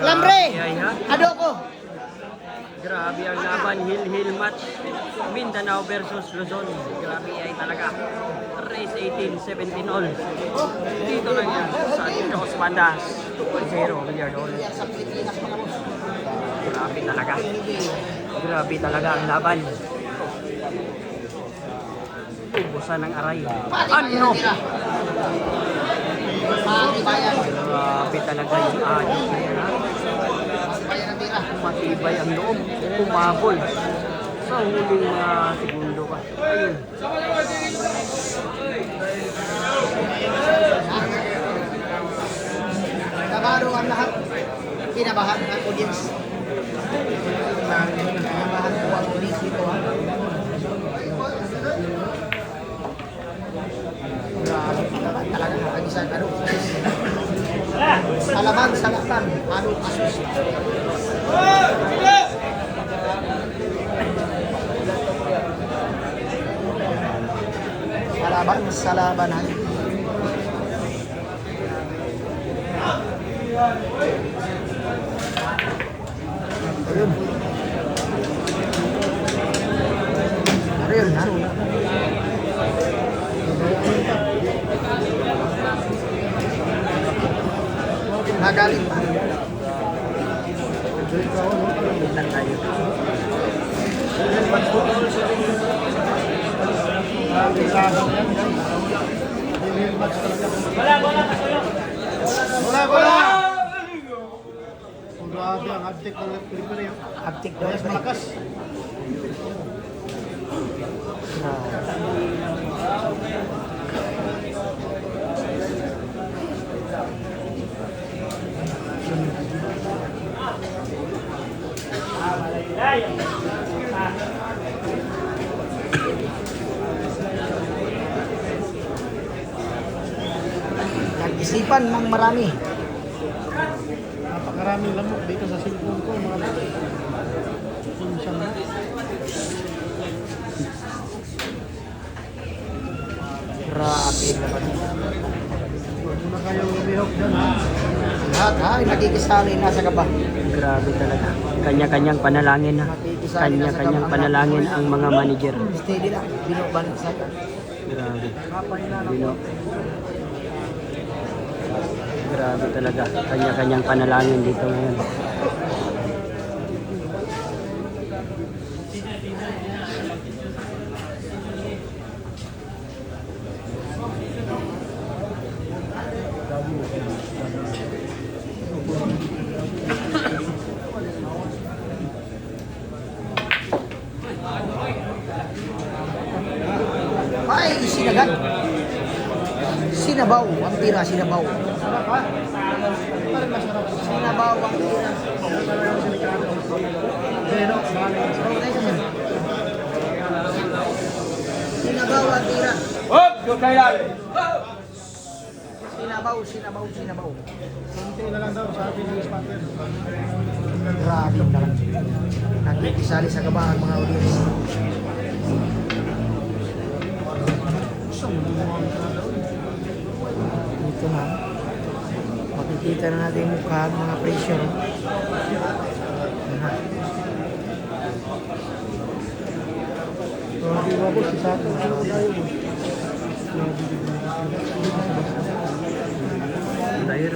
Lambre! Ay, ha? Adoko! Grabe ang laban, hill match. Mindanao versus Luzon. Grabe ay talaga. Race 18, 17 all. Dito lang yan sa Jos Bandas 2.0 Billiard Hall. Sa Pilipinas mga boss. Grabe talaga. Grabe talaga ang laban. Ubusan ng aray. Ano? Matibayan. Grabe talaga yung adik na yan, ha? Matibayan ang tira. Matibay ang loob. Umabol sa huling mga segundo pa. Ayun. Kabado ang lahat. Kinabahan ang audience. Kinabahan po ang audience dito ha. Grabe naman talaga nakag-isang ano. Alaban sa laktan. Ano asus. Alaban sa labanan. Ayun. Ayun, naroon na. Nagaling pa. Ilan tayo? Wala! Grabe ang haptik ng Pilipino. Haptik daw. Mas malakas. Nag-isipan ng marami. Napakaraming lamok dito sa cellphone ko. Mga pinsan na. Grabe naman. Huwag mo na kayong lumihok dyan ha. Lahat ha, nakikisali na sa kaba. Grabe talaga. Kanya-kanyang panalangin, ha? Kanya-kanyang panalangin ang mga manager. Steady lang, binubalik sa ka. Grabe. Bino. Grabe talaga. Kanya-kanyang panalangin dito ngayon. Ay, sinagat. Sinabaw, ang tira, sinabaw. Sarap ha? Parang masarap. Sinabaw ang tira. Zero. Balik. Sinabaw ang tira. Hop! Good kailan! Sinabaw, sinabaw, sinabaw. Kunti na lang daw sabi ng spotter. Grabe naman. Nakikisali sa kaba ang mga audience. Dito na. Makikita na natin yung mukha ng mga pressure. Grabe wabos si Sato. Dahil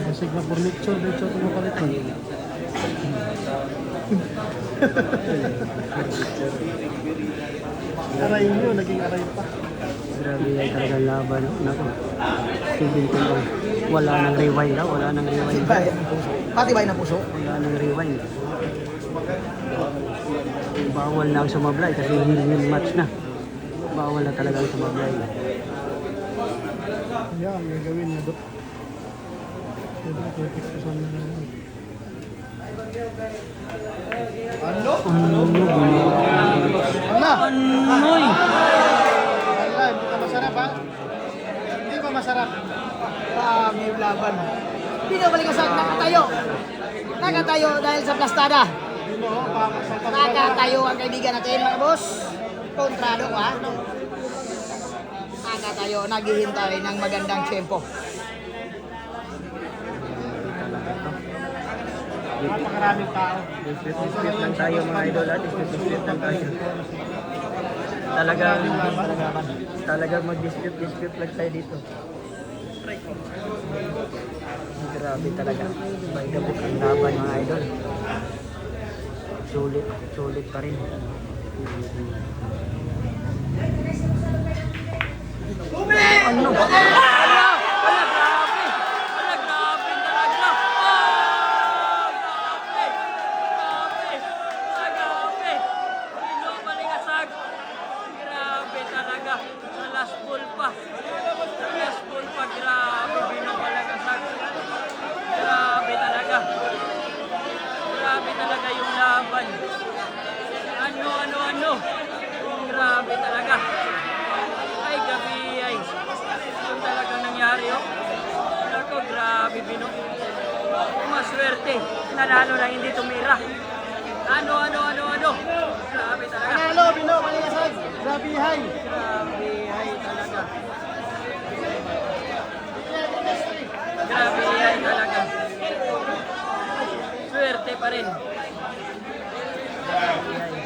Masig na furniture dito ito mapalit ko. Aray nyo, naging aray pa. grabe ay talaga laban. Naku. Tigil ko lang. Wala nang rewind daw. Wala nang rewind. Patibay ang puso. Patibay ng puso. Wala nang rewind. Bawal na ang sumablay kasi hill match na. Bawal na talaga ang sumablay. Yeah, ang gagawin niya doon. Pwede ko pipikusan na lang. Ano? Anoy! Wala, hindi ka masarap ha? Hindi ba masarap? May laban. Pinabalik sa nakatayo. Nakatayo dahil sa plastada. Hindi mo, pamasal pa. Nakatayo ang kaibigan natin mga boss. kontrado ka. Aga tayo naghihintay ng magandang tiyempo. Napakaraming tao. Dispute lang tayo mga idol at dispute lang tayo. Talagang mag-dispute lang tayo dito. Grabe talaga. By the book ang laban mga idol. Sulit pa rin. Ano? Grabe talaga. Ay, gabi ay. Yung talagang nangyari, oh. Ako, grabe, Bino. Maswerte. Nanalo na hindi tumira. Ano. Grabe talaga. Panalo, Bino, Maligasag. Grabe, hay. Grabe, ay talaga. Grabe, ay talaga. Swerte pa rin. Grabe, ay.